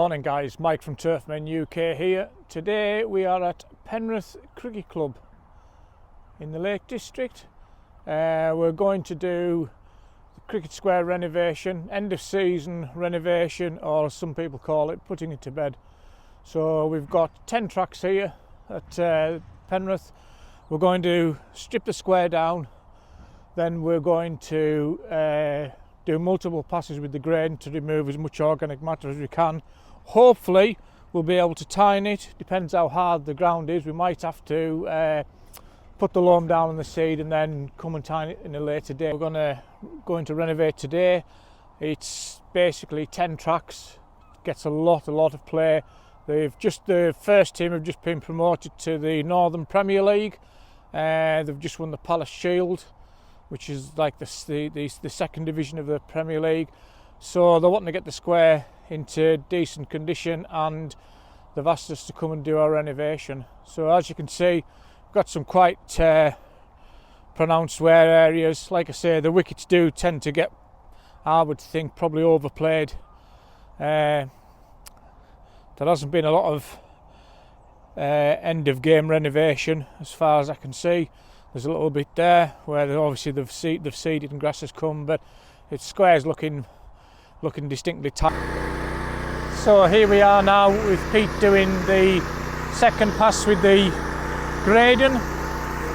Morning guys, Mike from Turfmen UK here. Today we are at Penrith Cricket Club in the Lake District. We're going to do the Cricket Square renovation, end of season renovation, or as some people call it, putting it to bed. So we've got 10 tracks here at Penrith. We're going to strip the square down, then we're going to do multiple passes with the grain to remove as much organic matter as we can. Hopefully we'll be able to tine it, depends how hard the ground is. We might have to put the loam down on the seed and then come and tine it in a later day. We're going to renovate today. It's basically 10 tracks, gets a lot of play. The first team have just been promoted to the Northern Premier League. They've just won the Palace Shield, which is like the second division of the Premier League. So they're wanting to get the square into decent condition, and they've asked us to come and do our renovation. So as you can see, we've got some quite pronounced wear areas. Like I say, the wickets do tend to get, I would think, probably overplayed. There hasn't been a lot of end of game renovation as far as I can see. There's a little bit there where obviously they've seeded and grass has come, but its square's looking distinctly tight. So here we are now with Pete doing the second pass with the Graydon.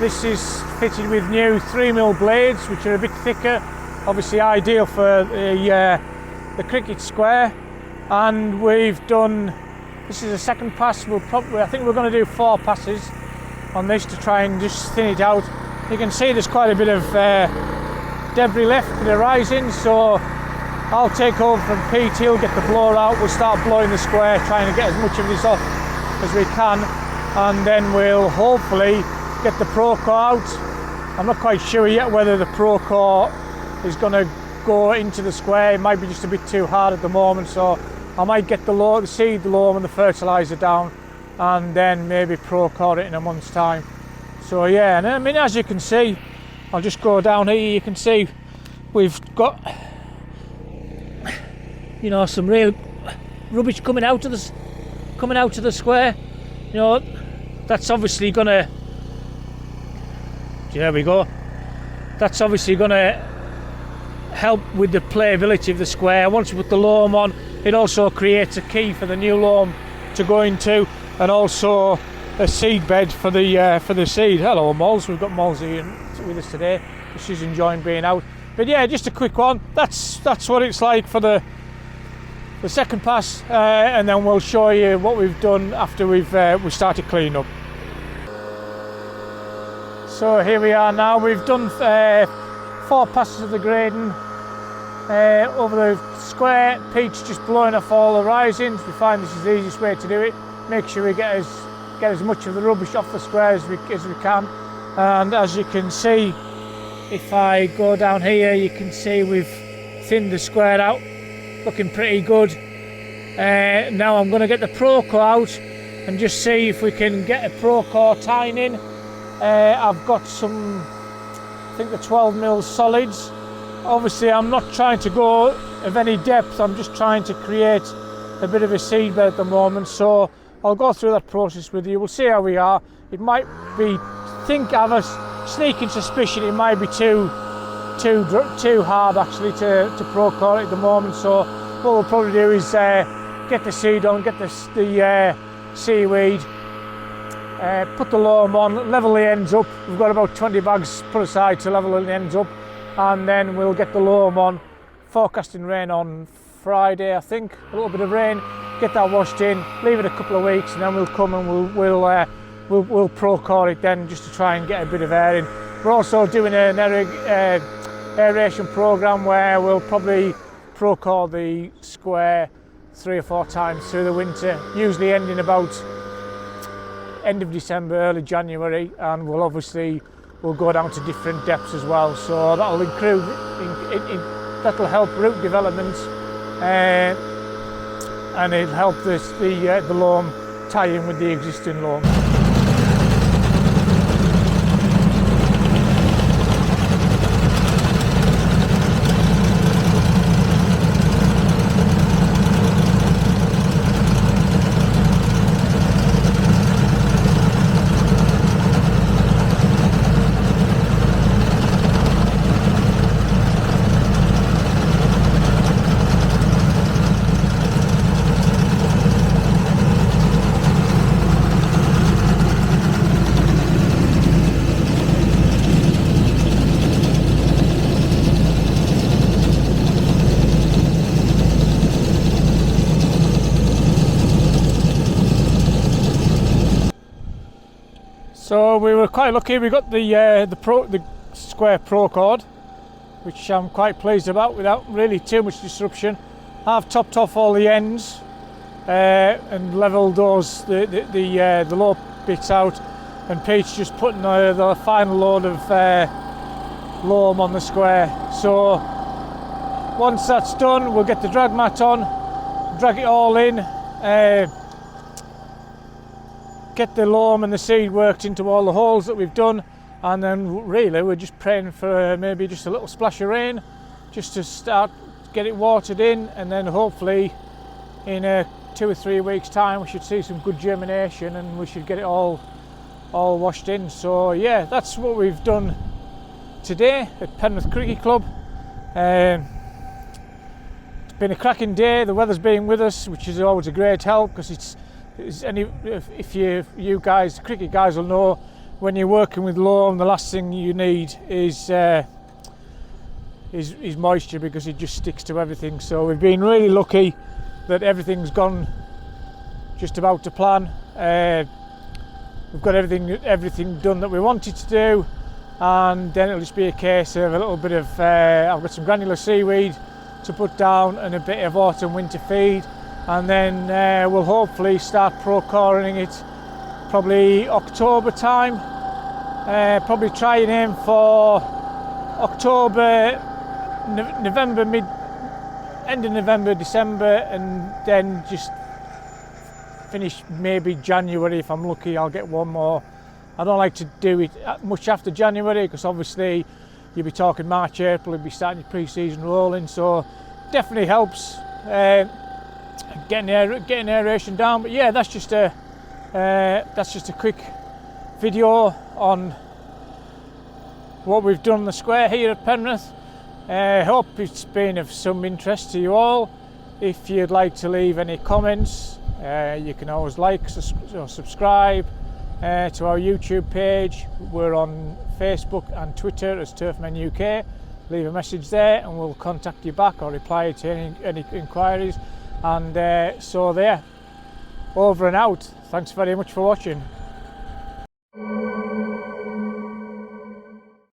This is fitted with new 3mm blades, which are a bit thicker, obviously ideal for the cricket square. And this is the second pass. I think we're going to do 4 passes on this to try and just thin it out. You can see there's quite a bit of debris left for the rising, so I'll take over from Pete. He'll get the blower out, we'll start blowing the square, trying to get as much of this off as we can, and then we'll hopefully get the Procore out. I'm not quite sure yet whether the Procore is going to go into the square. It might be just a bit too hard at the moment, so I might get the seed, the loam and the fertiliser down, and then maybe Procore it in a month's time. So yeah, and I mean, as you can see, I'll just go down here. You can see we've got, you know, some real rubbish coming out of the square. You know, that's obviously gonna, there we go, that's obviously gonna help with the playability of the square. Once we put the loam on, it also creates a key for the new loam to go into, and also a seed bed for the seed. Hello Moles, we've got Moles here with us today. She's enjoying being out. But yeah, just a quick one. That's what it's like for the second pass, and then we'll show you what we've done after we started cleaning up. So here we are now. We've done 4 passes of the Graydon over the square. Pete's just blowing off all the risings. We find this is the easiest way to do it. Make sure we get as much of the rubbish off the square as we can. And as you can see, if I go down here, you can see we've thinned the square out, looking pretty good. Now I'm going to get the Procore out and just see if we can get a Procore tine in. I've got some, I think the 12mm solids. Obviously I'm not trying to go of any depth, I'm just trying to create a bit of a seed bed at the moment, so I'll go through that process with you. We'll see how we are. It might be, I have a sneaking suspicion it might be too hard actually to Procore at the moment, so what we'll probably do is get the seed on, get the seaweed, put the loam on, level the ends up. We've got about 20 bags put aside to level the ends up, and then we'll get the loam on. Forecasting rain on Friday, I think, a little bit of rain. Get that washed in, leave it a couple of weeks, and then we'll come and we'll Procore it then, just to try and get a bit of air in. We're also doing an aeration program where we'll probably Procore the square 3 or 4 times through the winter, usually ending about end of December, early January, and we'll go down to different depths as well. So that'll include that'll help root development, and it'll help the loam tie in with the existing loam. So we were quite lucky. We got the Square Pro cord, which I'm quite pleased about, without really too much disruption. I've topped off all the ends and levelled those the low bits out, and Pete's just putting the final load of loam on the square. So once that's done, we'll get the drag mat on, drag it all in, get the loam and the seed worked into all the holes that we've done, and then really we're just praying for maybe just a little splash of rain just to start get it watered in, and then hopefully in 2 or 3 weeks time we should see some good germination and we should get it all washed in. So yeah, that's what we've done today at Penrith Cricket Club. It's been a cracking day. The weather's been with us, which is always a great help, because if you guys, cricket guys, will know, when you're working with loam, the last thing you need is moisture, because it just sticks to everything. So we've been really lucky that everything's gone just about to plan. We've got everything done that we wanted to do, and then it'll just be a case of a little bit of I've got some granular seaweed to put down and a bit of autumn winter feed, and then we'll hopefully start pro-coring it probably October time. Probably try and aim for October, November, end of November, December, and then just finish maybe January. If I'm lucky, I'll get one more. I don't like to do it much after January, because obviously you'll be talking March, April, you'll be starting your pre-season rolling. So definitely helps getting aeration down. But yeah, that's just a quick video on what we've done on the square here at Penrith. Hope it's been of some interest to you all. If you'd like to leave any comments, you can always like or subscribe to our YouTube page. We're on Facebook and Twitter as Turfmen UK. Leave a message there and we'll contact you back or reply to any inquiries. And so there, over and out. Thanks very much for watching.